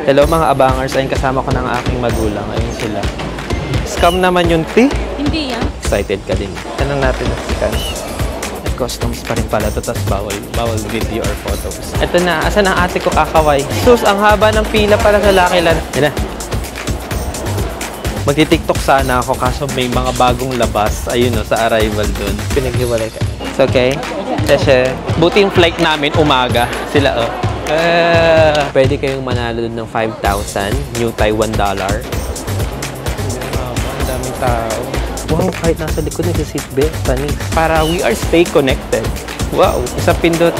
Hello mga abangers, ayun kasama ko ng aking magulang. Ayun sila. Scam naman yun, T? Hindi yan. Excited ka din. Tanong natin ang scan. At customs pa rin pala ito, tapos bawal video or photos. Ito na, asan ang ate ko kakaway? Sus, ang haba ng pila para sa Lucky Land. Yan na. Magti-tiktok sana ako kaso may mga bagong labas. Ayun o, sa arrival dun. Pinaghiwalay ka. It's okay? Kasi, buti yung flight namin umaga. Sila o. Pwede kayong manalo dun ng 5,000 New Taiwan dollar. Ang daming tao. Wow, kahit nasa likod na sa seatbelt, panis. Para we are stay connected. Wow, isang pindot.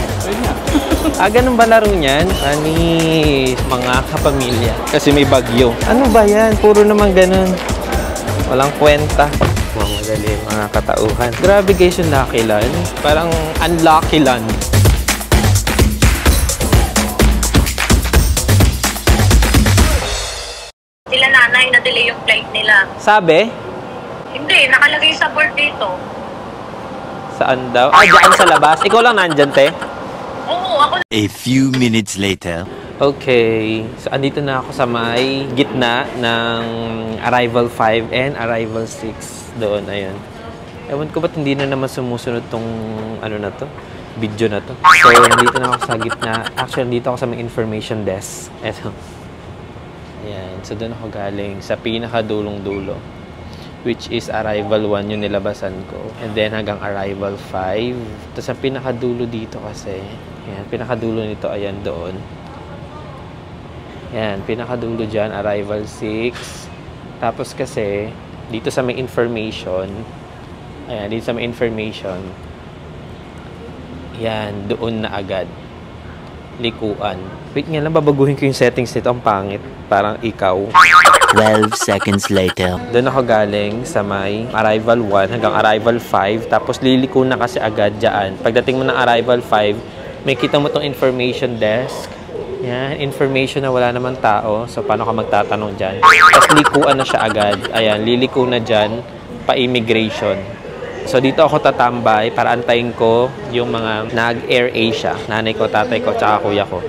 Ganun ba laro niyan? Panis, mga kapamilya. Kasi may bagyo. Ano ba yan? Puro naman ganun. Walang kwenta. Wow, madali mga katauhan. Grabe guys yung Lucky Land. Parang unlucky land. Sila nanay na delay yung flight nila. Sabi? Hindi, nakalagay sa board dito. Saan daw? Diyan sa labas. Ikaw lang nandyan, te? Oo, ako. A few minutes later. Okay. So, andito na ako sa may gitna ng Arrival 5 and Arrival 6. Doon, ayun. Ewan ko ba't hindi na naman sumusunod tong ano na to? Video na to. So, nandito na ako sa gitna. Actually, nandito ako sa may information desk. Eto. Ayan. So, doon ako galing sa pinakadulong-dulo. Which is Arrival 1 yung nilabasan ko. And then hanggang Arrival 5. Tapos ang pinakadulo dito kasi, ayan, pinakadulo nito, ayan, doon. Ayan, pinakadulo dyan, Arrival 6. Tapos kasi, dito sa may information, ayan, dito sa may information, ayan, doon na agad. Likuan. Wait nga lang, babaguhin ko yung settings nito. Ang pangit. Parang ikaw. 12 seconds later. Doon ako galing sa may Arrival 1 hanggang Arrival 5. Tapos liliko na kasi agad dyan. Pagdating mo ng Arrival 5, may kita mo tong information desk. Yan, information na wala naman tao. So, paano ka magtatanong dyan? Tapos likuan na siya agad. Ayan, liliko na dyan pa immigration. So, dito ako tatambay para antayin ko yung mga nag-Air Asia. Nanay ko, tatay ko, tsaka kuya ko.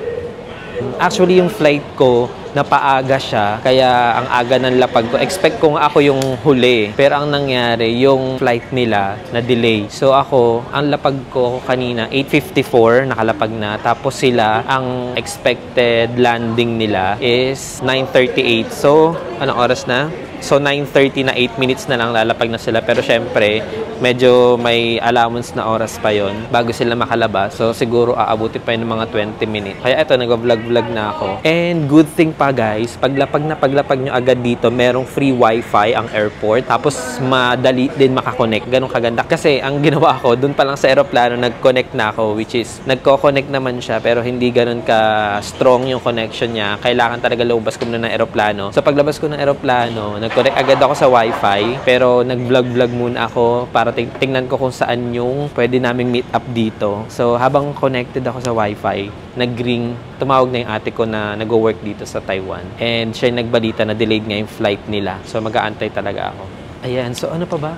Actually, yung flight ko, napaaga siya. Kaya, ang aga ng lapag ko. Expect kong ako yung huli. Pero ang nangyari, yung flight nila na-delay. So, ako, ang lapag ko kanina, 8:54, nakalapag na. Tapos sila, ang expected landing nila is 9:38. So, anong oras na? So, 9:30 na 8 minutes na lang lalapag na sila. Pero syempre, medyo may allowance na oras pa yon bago sila makalabas. So, siguro aabuti pa yun ng mga 20 minutes. Kaya ito, nag-vlog-vlog na ako. And good thing pa guys, paglapag nyo agad dito, merong free wifi ang airport. Tapos, madali din makakonect. Ganun kaganda. Kasi, ang ginawa ko, dun pa lang sa aeroplano, nag-connect na ako. Which is, nagko-connect naman siya. Pero hindi ganun ka-strong yung connection niya. Kailangan talaga lumabas ko muna ng aeroplano. So, paglabas ko ng aeroplano, nag-connect agad ako sa wifi, pero nag-vlog-vlog muna ako para tingnan ko kung saan yung pwede naming meet up dito. So, habang connected ako sa wifi, nag-ring, tumawag na yung ate ko na nag-work dito sa Taiwan. And siya yung nagbalita na delayed nga yung flight nila. So, mag-aantay talaga ako. Ayan, so ano pa ba?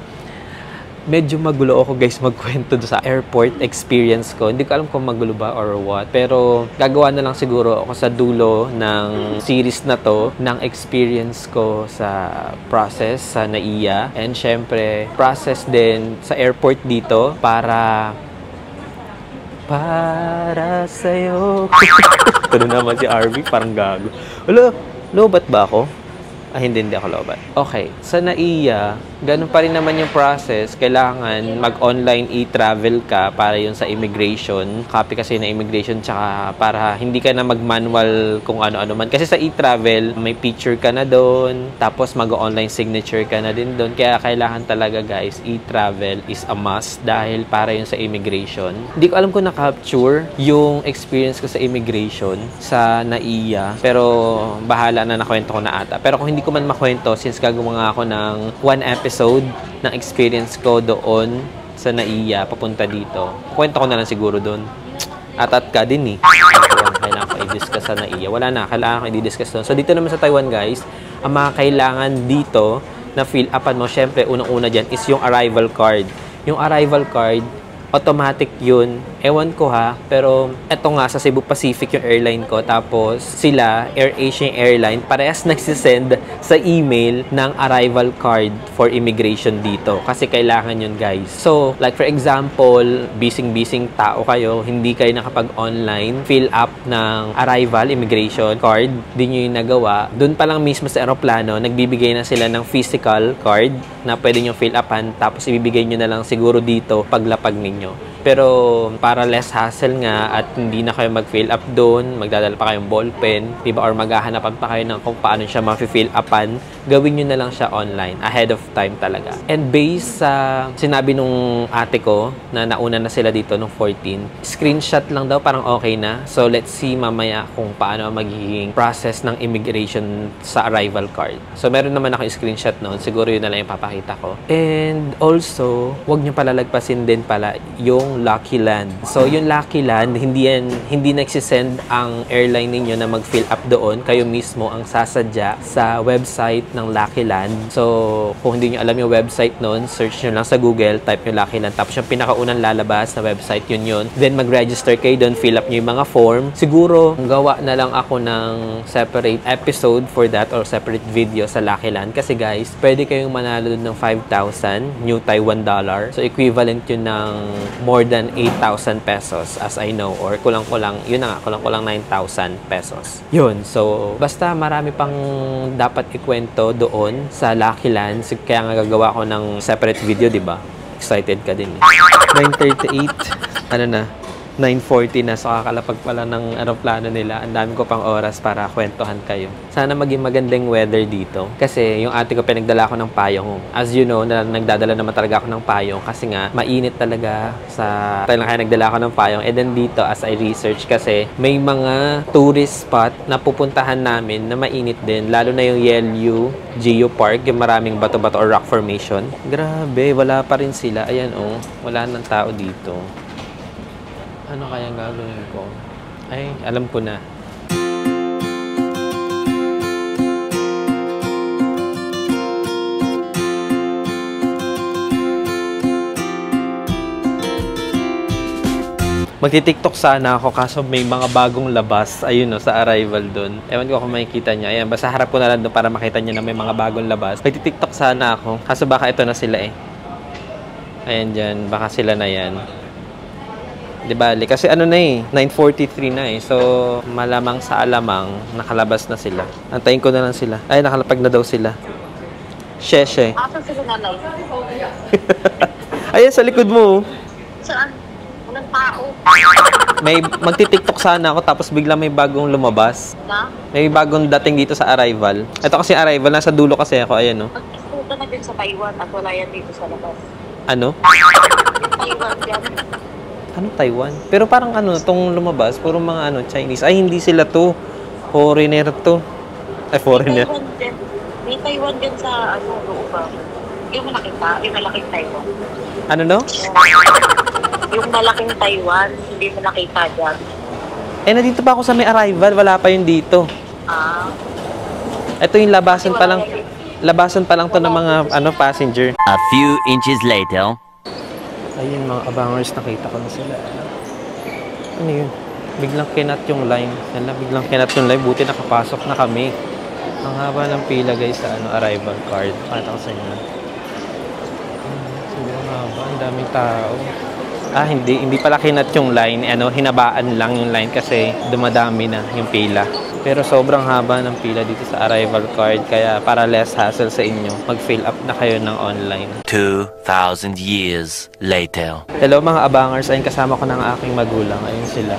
Medyo magulo ako guys magkwento sa airport experience ko. Hindi ko alam kung magulo ba or what. Pero gagawa na lang siguro ako sa dulo ng series na to ng experience ko sa process sa NAIA. And syempre, process din sa airport dito para sa'yo. Ito na naman si RV, parang gago. Wala, lobat ba ako? Hindi ako lobat. Okay, sa NAIA, ganun pa rin naman yung process. Kailangan mag-online e-travel ka para yun sa immigration. Copy kasi na immigration, tsaka para hindi ka na mag-manual kung ano-ano man. Kasi sa e-travel, may picture ka na doon, tapos mag-online signature ka na din doon. Kaya kailangan talaga guys, e-travel is a must dahil para yun sa immigration. Hindi ko alam kung na-capture yung experience ko sa immigration sa NAIA, pero bahala na, nakwento ko na ata. Pero kung hindi ko man makwento, since gagawa nga ako ng one episode ng experience ko doon sa NAIA papunta dito, kwento ko na lang siguro doon. At ka din eh. Kailangan ko i-discuss sa NAIA. Wala na, kailangan ko i-discuss doon. So dito naman sa Taiwan guys, ang mga kailangan dito na fill upan mo, syempre unang-una dyan is yung arrival card. Yung arrival card, automatic yun Ewan ko ha, pero eto nga sa Cebu Pacific yung airline ko. Tapos sila, AirAsia Airline, parehas nagsisend sa email ng arrival card for immigration dito. Kasi kailangan yun, guys. So, like for example, busy-busy tao kayo, hindi kayo nakapag-online, fill up ng arrival immigration card, di nyo yung nagawa. Doon pa lang mismo sa aeroplano, nagbibigay na sila ng physical card na pwede nyo fill upan, tapos ibibigay nyo na lang siguro dito paglapag ninyo. Pero para less hassle nga at hindi na kayo mag-fill up doon, magdadala pa kayong ballpen, diba? Or maghahanapan pa kayo ng kung paano siya ma-fill upan, gawin nyo na lang siya online, ahead of time talaga. And based sa sinabi nung ate ko, na nauna na sila dito nung 14, screenshot lang daw, parang okay na. So let's see mamaya kung paano magiging process ng immigration sa arrival card. So meron naman ako screenshot noon, siguro yun na lang yung papakita ko. And also, wag nyo palalagpasin din pala yung Lucky Land. So, yung Lucky Land, hindi nagsisend ang airline ninyo na mag-fill up doon. Kayo mismo ang sasadya sa website ng Lucky Land. So, kung hindi nyo alam yung website noon, search nyo lang sa Google, type nyo Lucky Land. Tapos yung pinakaunang lalabas na website, yun. Then, mag-register kayo doon, fill up nyo yung mga form. Siguro, gawa na lang ako ng separate episode for that or separate video sa Lucky Land. Kasi guys, pwede kayong manalo doon ng 5,000 New Taiwan dollar. So, equivalent yun ng more than 8,000 pesos as I know, or kulang-kulang, yun na nga, kulang-kulang 9,000 pesos. Yun, so basta marami pang dapat ikwento doon sa Lucky Land, kaya nga gagawa ko ng separate video, di ba? Excited ka din. 9:38, ano na, 9:40 na, so kakalapag pala ng aeroplano nila. Ang dami ko pang oras para kwentuhan kayo. Sana maging magandang weather dito. Kasi yung ate ko pinagdala ko ng payong. As you know, nagdadala naman talaga ako ng payong kasi nga mainit talaga sa kaya nagdala ako ng payong. And then dito, as I research, kasi may mga tourist spot na pupuntahan namin na mainit din. Lalo na yung Yelyu Geo Park, yung maraming bato-bato or rock formation. Grabe, wala pa rin sila. Ayan oh, wala nang tao dito. Ano kaya gagawin ko? Ay, alam ko na. Magti-TikTok sana ako kaso may mga bagong labas. Ayun no, sa arrival doon. Ewan ko kung makikita niya. Ayan, basta harap ko na lang doon para makita niya na may mga bagong labas. Magti-TikTok sana ako. Kaso baka ito na sila eh. Ayan dyan, baka sila na yan. Diba? Kasi ano na eh, 9:43 na eh. So, malamang sa alamang, nakalabas na sila. Antayin ko na lang sila. Ay, nakalapag na daw sila. Sheshe. Asan sila nanay? Ayan, sa likod mo. Saan? Walang tao. May magti-TikTok sana ako tapos bigla may bagong lumabas. Na? May bagong dating dito sa arrival. Ito kasi arrival, nasa dulo kasi ako. Ayan no. Punta na din sa Taiwan at wala yan dito sa labas. Ano? Taiwan yan. Ano Taiwan? Pero parang ano, tong lumabas, puro mga ano, Chinese. Ay, hindi sila to. Foreigner to. Ay, foreigner. May Taiwan din sa ano, looban. Yung nakita, yung malaking Taiwan. Ano no? Yung malaking Taiwan, hindi mo nakita dyan. Eh, nandito pa ako sa may arrival. Wala pa yun dito. Ah. Ito yung labasan pa lang. Labasan pa lang to ng mga ano, passenger. A few inches later. Ayun mga abangers, nakita ko na sila. Ano yun? Biglang kinat yung line. Biglang kinat yung line. Buti nakapasok na kami. Ang haba ng pila guys sa ano, arrival card. Pakita ko sa inyo. Sobrang haba. Ang daming tao. Ah, hindi pala kinat yung line. Ano, hinabaan lang yung line kasi dumadami na yung pila. Pero sobrang haba ng pila dito sa arrival card. Kaya para less hassle sa inyo, mag-fill up na kayo ng online. 2,000 years later. Hello mga abangers. Ayun, kasama ko ng aking magulang. Ayun sila.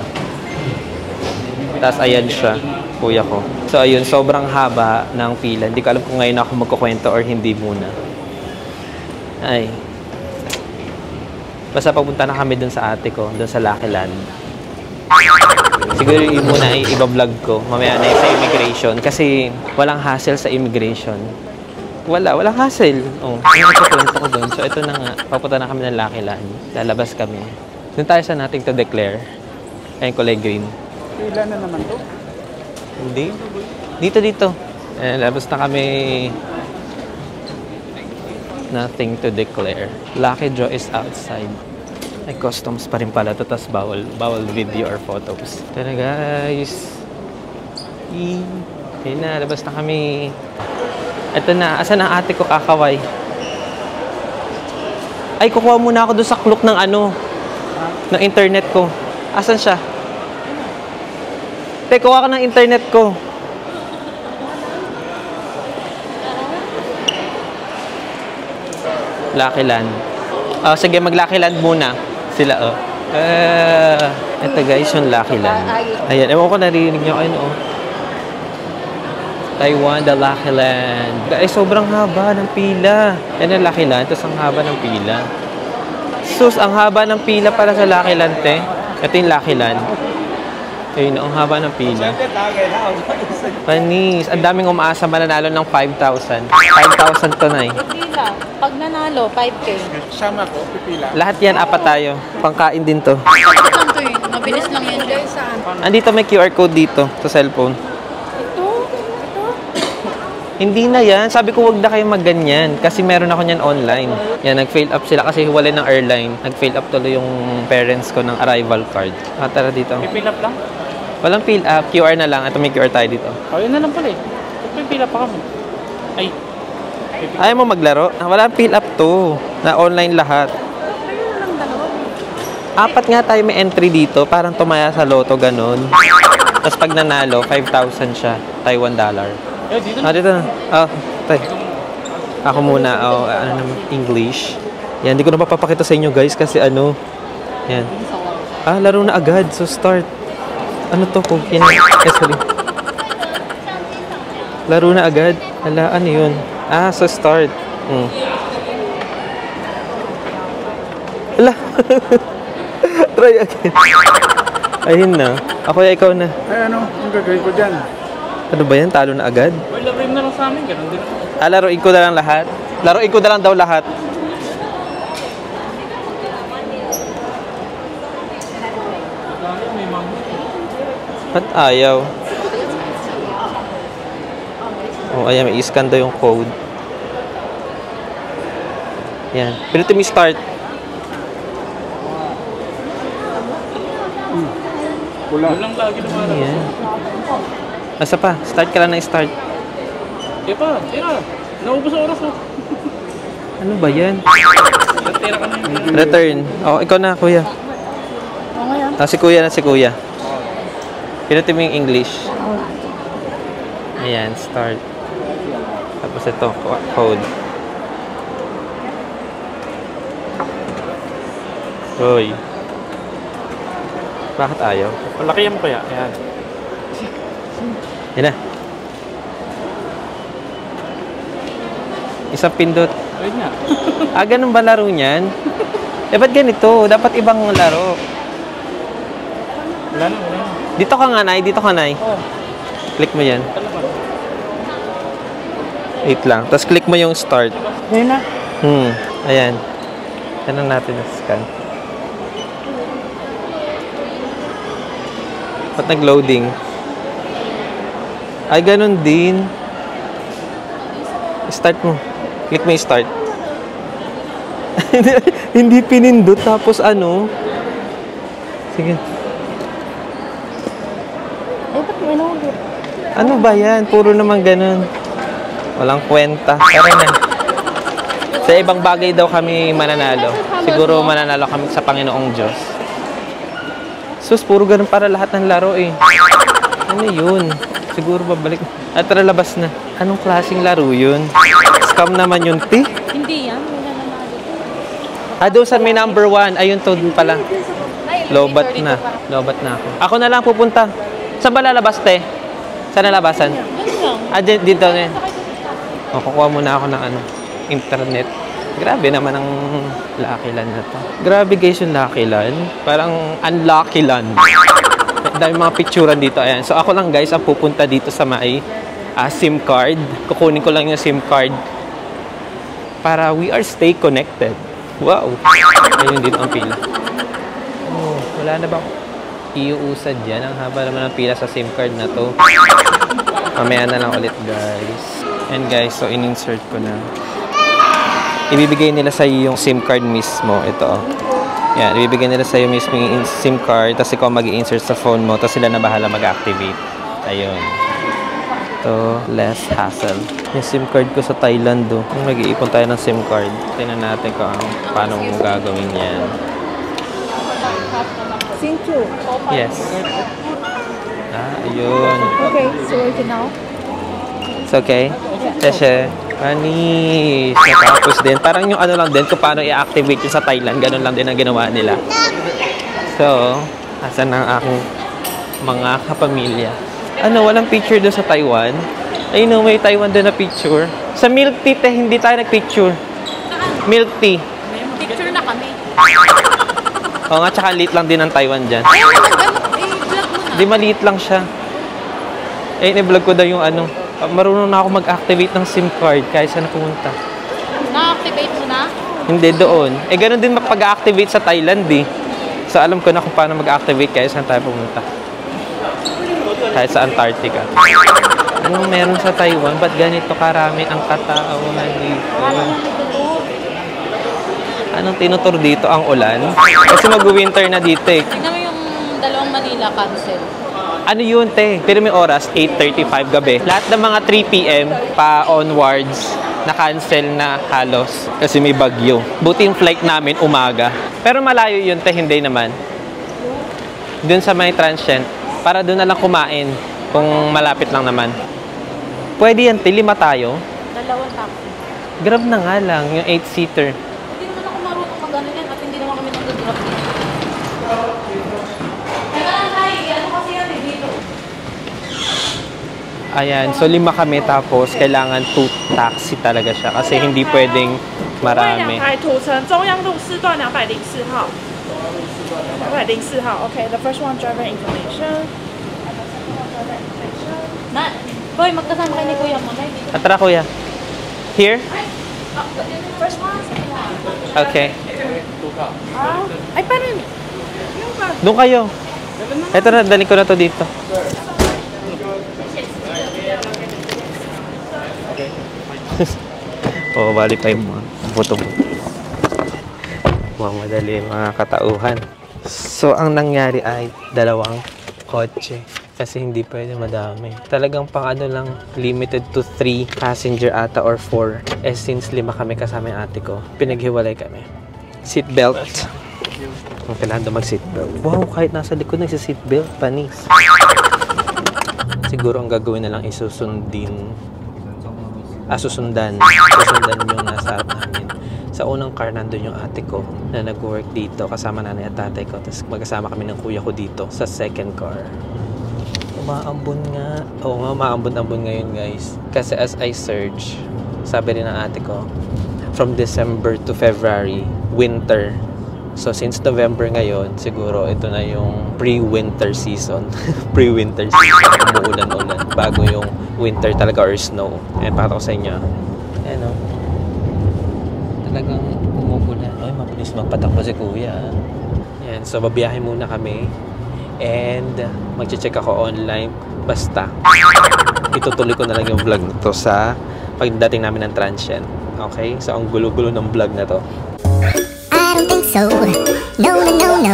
Tapos ayan siya, kuya ko. So ayun, sobrang haba ng pila. Hindi ko alam kung ngayon ako magkukwento or hindi muna. Ay. Basta papunta na kami dun sa ate ko, dun sa Lucky Land. Siguro yun muna ay iba-vlog ko. Mamaya na sa immigration. Kasi walang hassle sa immigration. Walang hassle. Oh, yung ikukwento ko dun. So ito na nga, papunta na kami ng Lucky Land. Lalabas kami. Dun tayo sa nothing to declare. Ayun, kulay green. Pila na naman to? Hindi. Dito. Labas na kami. Nothing to declare. Lucky draw is outside. Ay, customs pa rin pala ito. Tapos bawal video or photos. Ito na guys. Ayun na, labas na kami. Ito na, asan ang ate ko kakaway? Ay, kukuha muna ako doon sa clock ng ano, ng internet ko. Asan siya? Te, kuha ka ng internet ko. Lucky Land. Oh, sige, mag-Lucky Land muna. Sila, oh. Ito guys, yung Lucky Land. Ayan, ewan ko narinig nyo. Ayun, oh. Taiwan, the Lucky Land. Ay, sobrang haba ng pila. Yan ang Lucky Land, tapos ang haba ng pila. Sus, ang haba ng pila para sa Lucky Land, te. Ito yung Lucky Land. Ayun, ang haba ng pila. Panis. Ang daming umaasa mananalo ng 5,000. 5,000 to na eh. Pipila. Pag nanalo, 5K. Sama ko, pipila. Lahat yan, apat tayo. Pangkain din to. Mabilis lang to eh. Mabilis lang yan. Saan? Andito may QR code dito sa cellphone. Ito? Hindi na yan. Sabi ko wag na kayo magganyan kasi meron ako niyan online. Yan, nag-fail up sila kasi hiwalay ng airline. Nag-fail up tuloy yung parents ko ng arrival card. Tara dito. Pipila up lang? Walang fill up. QR na lang. Ito may QR tayo dito. Oh, yun na lang pala eh. Pipila pa kami. Ay. Ayaw mo maglaro? Walang fill up to. Na online lahat. Apat nga tayo may entry dito. Parang tumaya sa loto, ganun. Tapos pag nanalo, 5,000 siya. Taiwan dollar. Dito na. Dito na. Tay. Ako muna. Ano naman? English. Yan, hindi ko na papapakita sa inyo guys kasi ano. Yan. Laro na agad. So start. Ano to po? Yan. Sorry. Laro na agad. Hala, ano yun? So start. Hala. Try again. Ayun na. Ako ya, ikaw na. Ay, ano? Ang gagawin ko dyan? Ano ba yan? Talo na agad? Ay, laruin na lang sa amin. Ganun din. Laruin ko na lang lahat? Laruin ko na lang daw lahat. Ba't ayaw? Ayan, may i-scan daw yung code. Yan. Pinutin mo start. Walang lagi naman. Yan. Asa pa? Start ka lang na start. Tira. Naubos ang oras mo. Ano ba yan? Tira ka na yun. Return. Ikaw na, kuya. Si kuya na si kuya. Pinutin mo yung English. Ayan, start. Tapos ito, code. Roy. Bakit ayaw? Malaki mo kaya. Ayan. Yan na. Isang pindot. Ayun nga. Ganun ba laro niyan? Ba't ganito? Dapat ibang laro. Wala na. Dito ka nga, Nay. Dito ka, Nay. Click mo yan. Wait lang. Tapos click mo yung start. Ayun na. Ayan. Yan ang natin na scan. Ba't nag-loading? Ay, ganun din. Start mo. Click mo yung start. Hindi pinindot. Tapos ano? Sige. Ano ba yan? Puro naman ganun. Walang kwenta. Tara na. Sa ibang bagay daw kami mananalo. Siguro mananalo kami sa Panginoong Diyos. Sus, puro ganun para lahat ng laro eh. Ano yun? Siguro babalik. Tara, labas na. Anong klaseng laro yun? Scam naman yun, ti? Hindi yan. Wala nanalo. Doon sa may number 1. Ayun to dun pala. Lobat na. Lobat na ako. Ako na lang pupunta. Saan ba lalabas, te? Saan nalabasan? Dito na yan. Kukuha muna ako ng internet. Grabe naman ang Lucky Land na to. Grabe guys yung Lucky Land. Parang unlucky land. Dami mga picturean dito. Ayan. So ako lang guys ang pupunta dito sa may SIM card. Kukunin ko lang yung SIM card para we are stay connected. Wow. Ayun dito ang pila. Wala na ba iuusad yan? Ang haba naman ng pila sa SIM card na to. Mamaya na lang ulit guys. And guys, so in-insert ko na. Ibibigay nila sa iyo yung SIM card mismo. Ito. Yan, ibibigay nila sa'yo mismo yung SIM card, tapos ikaw mag-i-insert sa phone mo, tapos sila na bahala mag-activate. Ayun. Ito, less hassle. Yung SIM card ko sa Thailand, do. Mag-iipon tayo ng SIM card. Tingnan natin kung paano mo gagawin yan. SIM 2. Yes. Ayun. Okay, so working now. It's okay? Teshe. Panis. Natapos din. Parang yung ano lang din, kung paano i-activate yung sa Thailand. Ganun lang din ang ginawa nila. So, asan ang aking mga kapamilya? Ano, walang picture doon sa Taiwan? Ayun no, may Taiwan doon na picture. Sa milk tea, hindi tayo nag-picture. Milk tea. Picture na kami. Oo nga, tsaka liit lang din ang Taiwan dyan. I-vlog mo na. Di maliit lang siya. I-vlog ko daw yung ano. Marunong na ako mag-activate ng SIM card kahit saan pumunta. Na-activate mo na? Hindi doon. Ganun din pag-activate sa Thailand eh. So alam ko na kung paano mag-activate kahit saan tayo pumunta. Kahit sa Antarctica. Anong meron sa Taiwan? Ba't ganito karami ang katauhan dito? Anong tinutur dito? Ang ulan? Kasi mag-winter na dito eh. Tignan mo yung dalawang Manila cancel. Ano yun, te? Pero may oras, 8:35 gabi. Lahat ng mga 3 p.m. pa onwards, na-cancel na halos kasi may bagyo. Buti yung flight namin umaga. Pero malayo yun, te, hindi naman. Doon sa may transient, para doon na lang kumain kung malapit lang naman. Pwede yan, te, 5 tayo. Dalawang taxi. Grab na nga lang, yung 8-seater. Hindi naman ako marunong mag-ano yan at hindi naman kami nag-drop yan. Ayan, so 5 kami tapos kailangan 2 taxi talaga siya kasi hindi pwedeng marami. 2途程中央路四段204号，204号。OK, the first one driver information. Na, boy, magkasama kayo ni Kuya mo. Tara kuya. Here? First one. Okay. Ay, parang Doon kayo. Ito na, dali ko na to dito. Oo, bali pa yung mga buto-buto. Mamadali mga katauhan. So, ang nangyari ay 2 kotse. Kasi hindi pwede madami. Talagang pang ano lang, limited to 3 passenger ata or 4. Since 5 kami kasama yung ate ko, pinaghiwalay kami. Seatbelt. Kailangan daw mag-seatbelt. Wow, kahit nasa likod nagsi-seatbelt, panis. Siguro ang gagawin na lang susundan yung nasa harap namin. Sa unang car, nandun yung ate ko na nag-work dito kasama nanay at tatay ko. Tapos magkasama kami ng kuya ko dito sa second car. Umaambon nga. Oo nga, umaambon-ambon ngayon guys. Kasi as I search, sabi rin ng ate ko, from December to February, winter. So since November ngayon, siguro ito na yung pre-winter season. Pre-winter season. Umuulan-ulan. Bago yung winter talaga or snow. Ayan, pakita ko sa inyo. Ayan o. Talagang umuulan. Ay, mabilis magpatakbo si kuya. Ayan, so babiyahe muna kami. And mag-check ako online. Basta, itutuloy ko na lang yung vlog na to sa pagdating namin ng transient. Okay? So, ang gulo-gulo ng vlog na to. I don't think so. No, no, no, no.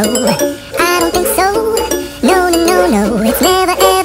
I don't think so. No, no, no, no. It's never ever.